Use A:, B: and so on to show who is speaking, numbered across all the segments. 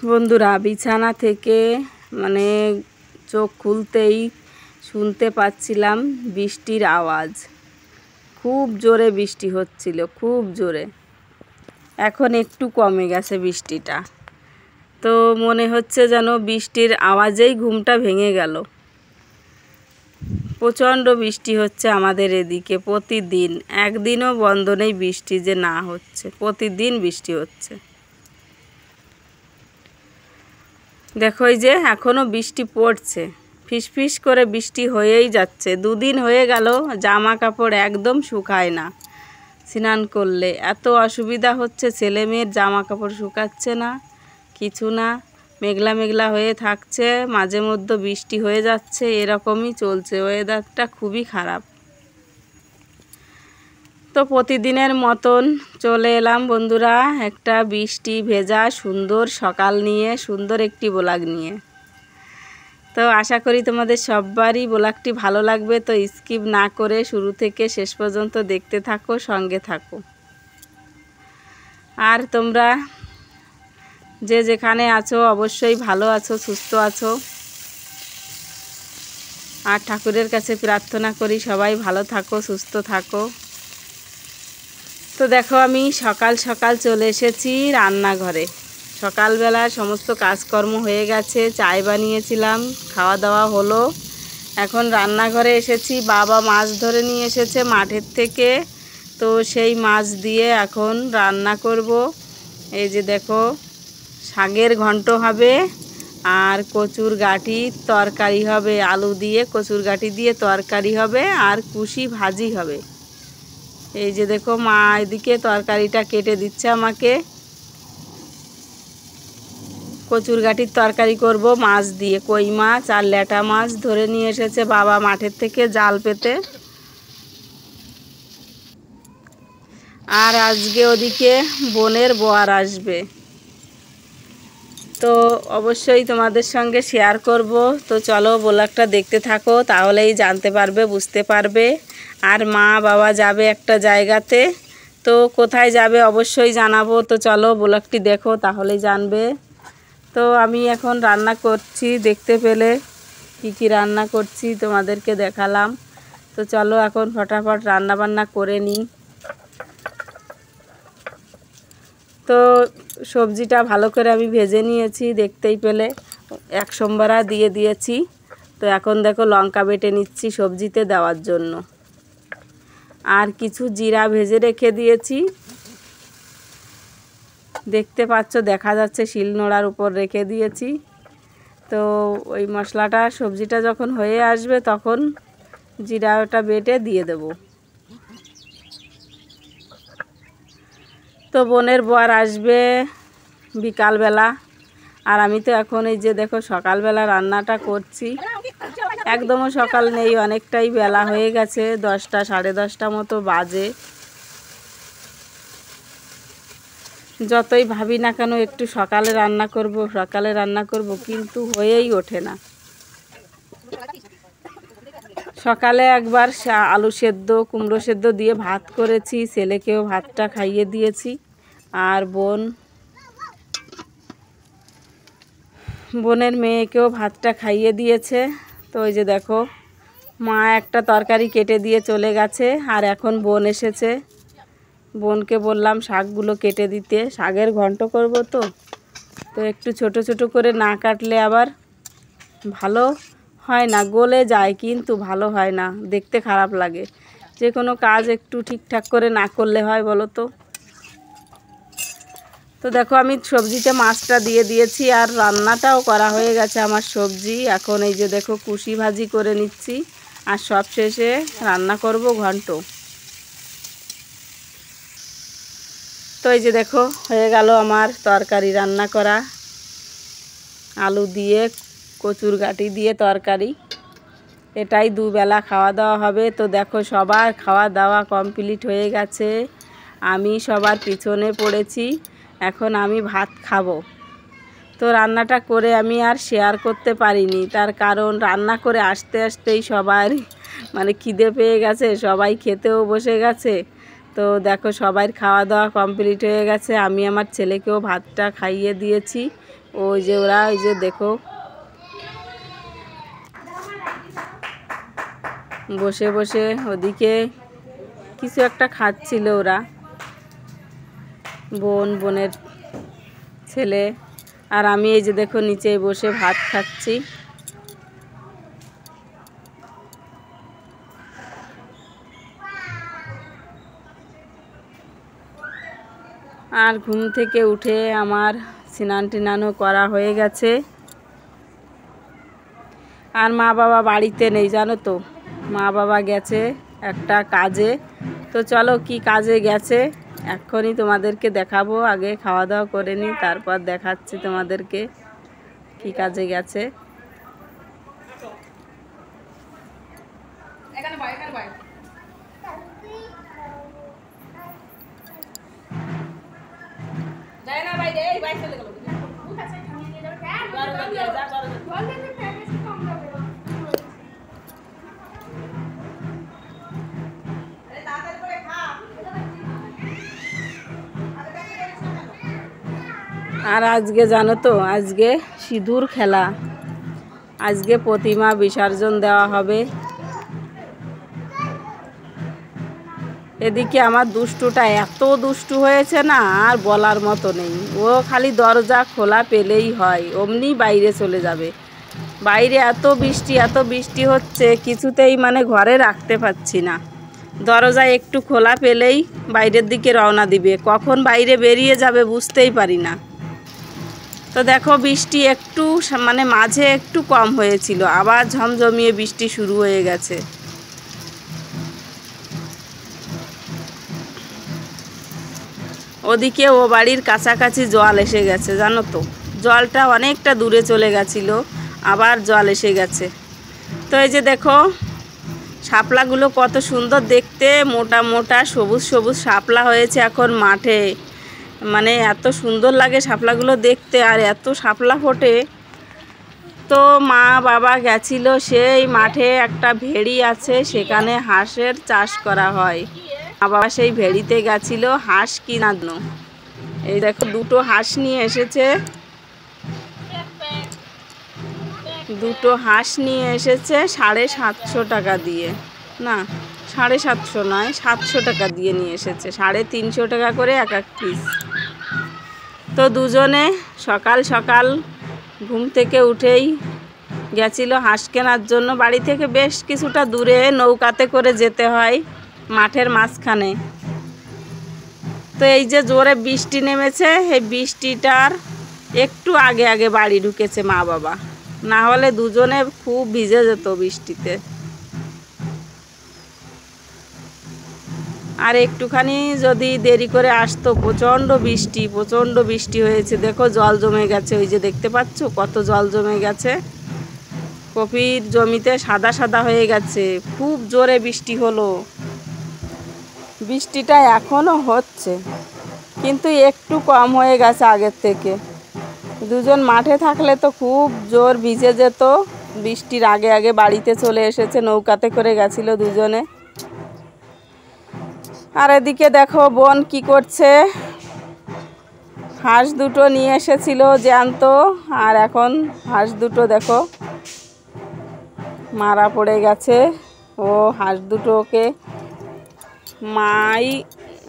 A: বন্ধুরা, বিছানা থেকে মানে চোখ খুলতেই শুনতে পাচ্ছিলাম বৃষ্টির আওয়াজ। খুব জোরে বৃষ্টি হচ্ছিল, খুব জোরে। এখন একটু কমে গেছে বৃষ্টিটা। তো মনে হচ্ছে যেন বৃষ্টির আওয়াজেই ঘুমটা ভেঙে গেল। প্রচণ্ড বৃষ্টি হচ্ছে আমাদের এদিকে প্রতিদিন, একদিনও বন্ধ নেই বৃষ্টি যে না হচ্ছে, প্রতিদিন বৃষ্টি হচ্ছে। দেখো এই যে এখনও বৃষ্টি পড়ছে, ফিসফিস করে বৃষ্টি হয়েই যাচ্ছে। দুদিন হয়ে গেল জামা কাপড় একদম শুকায় না। স্নান করলে এত অসুবিধা হচ্ছে, ছেলে মেয়ের জামা কাপড় শুকাচ্ছে না, কিছু না, মেঘলা মেঘলা হয়ে থাকছে, মাঝে মধ্যে বৃষ্টি হয়ে যাচ্ছে, এরকমই চলছে। ওয়েদারটা খুবই খারাপ। তো প্রতিদিনের মতন চলে এলাম বন্ধুরা একটা বৃষ্টি ভেজা সুন্দর সকাল নিয়ে, সুন্দর একটি ব্লগ নিয়ে। তো আশা করি তোমাদের সবারই ব্লগটি ভালো লাগবে। তো স্কিপ না করে শুরু থেকে শেষ পর্যন্ত দেখতে থাকো, সঙ্গে থাকো। আর তোমরা যে যেখানে আছো অবশ্যই ভালো আছো, সুস্থ আছো। আর ঠাকুরের কাছে প্রার্থনা করি সবাই ভালো থাকো, সুস্থ থাকো। তো দেখো আমি সকাল সকাল চলে এসেছি রান্নাঘরে। সকালবেলা সমস্ত কাজকর্ম হয়ে গেছে, চায় বানিয়েছিলাম, খাওয়া দাওয়া হলো। এখন রান্নাঘরে এসেছি। বাবা মাছ ধরে নিয়ে এসেছে মাঠের থেকে, তো সেই মাছ দিয়ে এখন রান্না করব। এই যে দেখো শাকের ঘন্ট হবে আর কচুর গাঁঠির তরকারি হবে, আলু দিয়ে কচুর গাঁঠি দিয়ে তরকারি হবে আর কুশি ভাজি হবে। এই যে দেখো মা এদিকে তরকারিটা কেটে দিচ্ছে আমাকে। কচুর গাঁঠির তরকারি করব মাছ দিয়ে, কই মাছ আর ল্যাটা মাছ ধরে নিয়ে এসেছে বাবা মাঠের থেকে জাল পেতে। আর আজকে ওদিকে বোনের বর আসবে, তো অবশ্যই তোমাদের সঙ্গে শেয়ার করব। তো চলো ব্লগটা দেখতে থাকো, তাহলেই জানতে পারবে, বুঝতে পারবে। আর মা বাবা যাবে একটা জায়গাতে, তো কোথায় যাবে অবশ্যই জানাবো। তো চলো ব্লগটি দেখো, তাহলেই জানবে। তো আমি এখন রান্না করছি, দেখতে পেলে কি কি রান্না করছি তোমাদেরকে দেখালাম। তো চলো এখন ফটাফট রান্না বান্না করে নিই। তো সবজিটা ভালো করে আমি ভেজে নিয়েছি, দেখতেই পেলে এক সম্বারা দিয়ে দিয়েছি। তো এখন দেখো লঙ্কা বেটে নিচ্ছি সবজিতে দেওয়ার জন্য। আর কিছু জিরা ভেজে রেখে দিয়েছি, দেখতে পাচ্ছ, দেখা যাচ্ছে শিলনোড়ার উপর রেখে দিয়েছি। তো ওই মশলাটা সবজিটা যখন হয়ে আসবে তখন জিরাটা বেটে দিয়ে দেব। তো বোনের বর আসবে বিকালবেলা, আর আমি তো এখন এই যে দেখো সকালবেলা রান্নাটা করছি। একদমও সকাল নেই, অনেকটাই বেলা হয়ে গেছে, 10টা 10:30 মতো বাজে। যতই ভাবি না কেন একটু সকালে রান্না করব, সকালে রান্না করব, কিন্তু হয়েই ওঠে না। সকালে একবার আলু সেদ্ধ কুমড়ো সেদ্ধ দিয়ে ভাত করেছি, ছেলেকেও ভাতটা খাইয়ে দিয়েছি। আর বোনের মেয়েকেও ভাতটা খাইয়ে দিয়েছে। তো ওই যে দেখো মা একটা তরকারি কেটে দিয়ে চলে গেছে, আর এখন বোন এসেছে। বোনকে বললাম শাকগুলো কেটে দিতে, শাকের ঘন্ট করব। তো একটু ছোট ছোট করে না কাটলে আবার ভালো হয় না, গলে যায় কিন্তু ভালো হয় না, দেখতে খারাপ লাগে। যে কোনো কাজ একটু ঠিকঠাক করে না করলে হয় বলো তো। তো দেখো আমি সবজিতে মাছটা দিয়ে দিয়েছি, আর রান্নাটাও করা হয়ে গেছে আমার সবজি। এখন এই যে দেখো কুশি ভাজি করে নিচ্ছি, আর সব শেষে রান্না করব ঘন্ট। তো এই যে দেখো হয়ে গেল আমার তরকারি রান্না করা, আলু দিয়ে কচুর গাঁঠি দিয়ে তরকারি। এটাই দুবেলা খাওয়া দাওয়া হবে। তো দেখো সবার খাওয়া দাওয়া কমপ্লিট হয়ে গেছে, আমি সবার পিছনে পড়েছি, এখন আমি ভাত খাবো। তো রান্নাটা করে আমি আর শেয়ার করতে পারিনি, তার কারণ রান্না করে আসতে আসতেই সবার মানে খিদে পেয়ে গেছে, সবাই খেতেও বসে গেছে। তো দেখো সবার খাওয়া দাওয়া কমপ্লিট হয়ে গেছে, আমি আমার ছেলেকেও ভাতটা খাইয়ে দিয়েছি, ওই যে ওরা, ওই যে দেখো বসে বসে ওদিকে কিছু একটা খাচ্ছিল ওরা, বোনের ছেলে। আর আমি এই যে দেখো নিচে বসে ভাত খাচ্ছি। আর ঘুম থেকে উঠে আমার স্নান টিনানও করা হয়ে গেছে। আর মা বাবা বাড়িতে নেই জানো তো, মা বাবা গেছে একটা কাজে। তো চলো কি কাজে গেছে এক্ষুনি তোমাদেরকে দেখাবো। আগে খাওয়া দাওয়া করে নিই, তারপর দেখাচ্ছি তোমাদেরকে কি কাজে গেছে। আর আজকে জানো তো, আজকে সিঁদুর খেলা, আজকে প্রতিমা বিসর্জন দেওয়া হবে। এদিকে আমার দুষ্টুটা এত দুষ্টু হয়েছে না, আর বলার মতো নেই। ও খালি দরজা খোলা পেলেই হয় অমনি বাইরে চলে যাবে। বাইরে এত বৃষ্টি হচ্ছে, কিছুতেই মানে ঘরে রাখতে পারছি না। দরজা একটু খোলা পেলেই বাইরের দিকে রওনা দিবে, কখন বাইরে বেরিয়ে যাবে বুঝতেই পারি না। তো দেখো বৃষ্টি একটু মানে মাঝে একটু কম হয়েছিল, আবার ঝমঝমিয়ে বৃষ্টি শুরু হয়ে গেছে। ওদিকে ও বাড়ির কাছাকাছি জল এসে গেছে জানো তো, জলটা অনেকটা দূরে চলে গেছিলো, আবার জল এসে গেছে। তো এই যে দেখো শাপলাগুলো কত সুন্দর দেখতে, মোটা মোটা সবুজ সবুজ শাপলা হয়েছে এখন মাঠে। মানে এত সুন্দর লাগে শাপলাগুলো দেখতে, আর এত শাপলা ফোটে। তো মা বাবা গেছিল সেই মাঠে, একটা ভেড়ি আছে সেখানে হাঁসের চাষ করা হয়। মা বাবা সেই ভেড়িতে গেছিল হাঁস কেনার জন্য। এই দেখো দুটো হাঁস নিয়ে এসেছে, দুটো হাঁস নিয়ে এসেছে 750 টাকা দিয়ে। না 750 নয়, 700 টাকা দিয়ে নিয়ে এসেছে, 350 টাকা করে এক এক পিস। তো দুজনে সকাল সকাল ঘুম থেকে উঠেই গেছিল হাঁস কেনার জন্য। বাড়ি থেকে বেশ কিছুটা দূরে, নৌকাতে করে যেতে হয় মাঠের মাঝখানে। তো এই যে জোরে বৃষ্টি নেমেছে, এই বৃষ্টিটার একটু আগে আগে বাড়ি ঢুকেছে মা বাবা, না হলে দুজনে খুব ভিজে যেত বৃষ্টিতে। আর একটুখানি যদি দেরি করে আসতো, প্রচণ্ড বৃষ্টি হয়েছে। দেখো জল জমে গেছে, ওই যে দেখতে পাচ্ছ কত জল জমে গেছে। কপির জমিতে সাদা সাদা হয়ে গেছে, খুব জোরে বৃষ্টি হলো। বৃষ্টিটা এখনও হচ্ছে, কিন্তু একটু কম হয়ে গেছে আগের থেকে। দুজন মাঠে থাকলে তো খুব জোর ভিজে যেত। বৃষ্টির আগে আগে বাড়িতে চলে এসেছে, নৌকাতে করে গেছিল দুজনে। আর এদিকে দেখো বোন কি করছে, হাঁস দুটো নিয়ে এসেছিল জ্যান্ত, আর এখন হাঁস দুটো দেখো মারা পড়ে গেছে। ও হাঁস দুটোকে মাই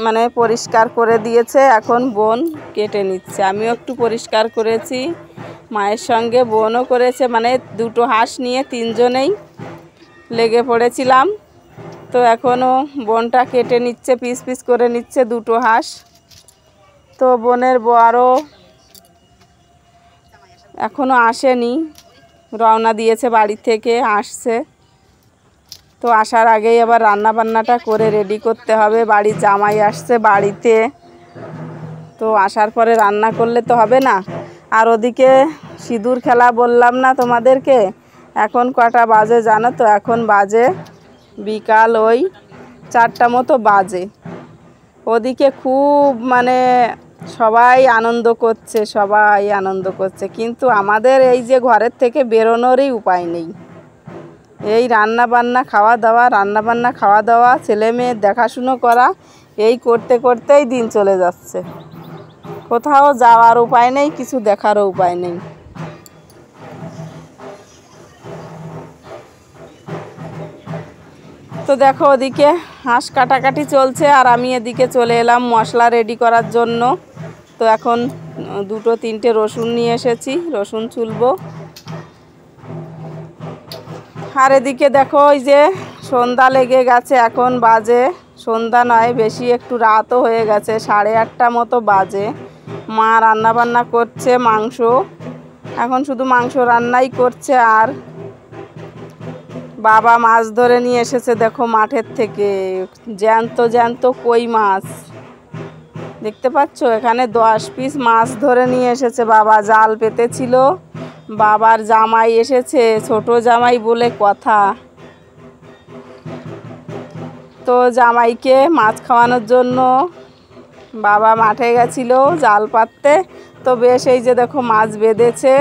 A: মানে পরিষ্কার করে দিয়েছে, এখন বোন কেটে নিচ্ছে। আমিও একটু পরিষ্কার করেছি, মায়ের সঙ্গে বোনও করেছে। মানে দুটো হাঁস নিয়ে তিনজনেই লেগে পড়েছিলাম। তো এখনও বোনটা কেটে নিচ্ছে, পিস পিস করে নিচ্ছে দুটো হাঁস। তো বোনের বড় এখনও আসেনি, রওনা দিয়েছে বাড়ি থেকে, আসছে। তো আসার আগেই আবার রান্না বান্নাটা করে রেডি করতে হবে। বাড়ির জামাই আসছে বাড়িতে, তো আসার পরে রান্না করলে তো হবে না। আর ওদিকে সিঁদুর খেলা বললাম না তোমাদেরকে, এখন কটা বাজে জানো তো? এখন বাজে বিকাল ওই 4টা মতো বাজে। ওদিকে খুব মানে সবাই আনন্দ করছে, কিন্তু আমাদের এই যে ঘরের থেকে বেরোনোরই উপায় নেই। এই রান্না বান্না খাওয়া দাওয়া ছেলে মেয়ের দেখাশুনো করা, এই করতে করতেই দিন চলে যাচ্ছে। কোথাও যাওয়ার উপায় নেই, কিছু দেখারও উপায় নেই। তো দেখো ওদিকে হাঁস কাটাকাটি চলছে আর আমি এদিকে চলে এলাম মশলা রেডি করার জন্য। তো এখন 2-3টে রসুন নিয়ে এসেছি, রসুন চুলবো। আর এদিকে দেখো ওই যে সন্ধ্যা লেগে গেছে, এখন বাজে সন্ধ্যা নয়, বেশি একটু রাতও হয়ে গেছে, 8:30 মতো বাজে। মা রান্না বান্না করছে মাংস, এখন শুধু মাংস রান্নাই করছে। আর বাবা মাছ ধরে নিয়ে এসেছে দেখো মাঠের থেকে, জ্যান্ত জ্যান্ত কই মাছ দেখতে পাচ্ছ। এখানে 10 পিস মাছ ধরে নিয়ে এসেছে বাবা, জাল পেতেছিল। বাবার জামাই এসেছে, ছোট জামাই বলে কথা। তো জামাইকে মাছ খাওয়ানোর জন্য বাবা মাঠে গেছিল জাল পাততে। তো বেশ এই যে দেখো মাছ বেঁধেছে,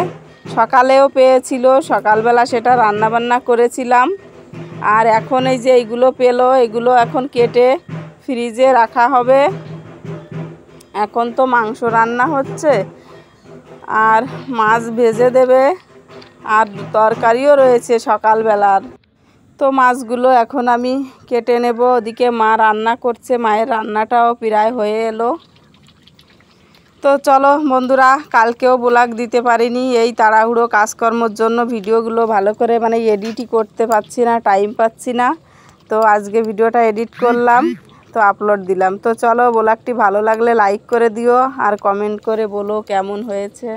A: সকালেও পেয়েছিল, সকালবেলা সেটা রান্না বান্না করেছিলাম। আর এখন এই যে এইগুলো পেলো, এগুলো এখন কেটে ফ্রিজে রাখা হবে। এখন তো মাংস রান্না হচ্ছে আর মাছ ভেজে দেবে, আর তরকারিও রয়েছে সকালবেলার। তো মাছগুলো এখন আমি কেটে নেব। ওদিকে মা রান্না করছে, মায়ের রান্নাটাও প্রায় হয়ে এলো। তো চলো বন্ধুরা, কালকেও ব্লগ দিতে পারিনি, এই তাড়াহুড়ো কাজকর্মর জন্য ভিডিওগুলো ভালো করে এডিটই করতে পারছি না, টাইম পাচ্ছি না। তো আজকে ভিডিওটা এডিট করলাম, তো আপলোড দিলাম। তো চলো, ব্লগটি ভালো লাগলে লাইক করে দিও আর কমেন্ট করে বলো কেমন হয়েছে।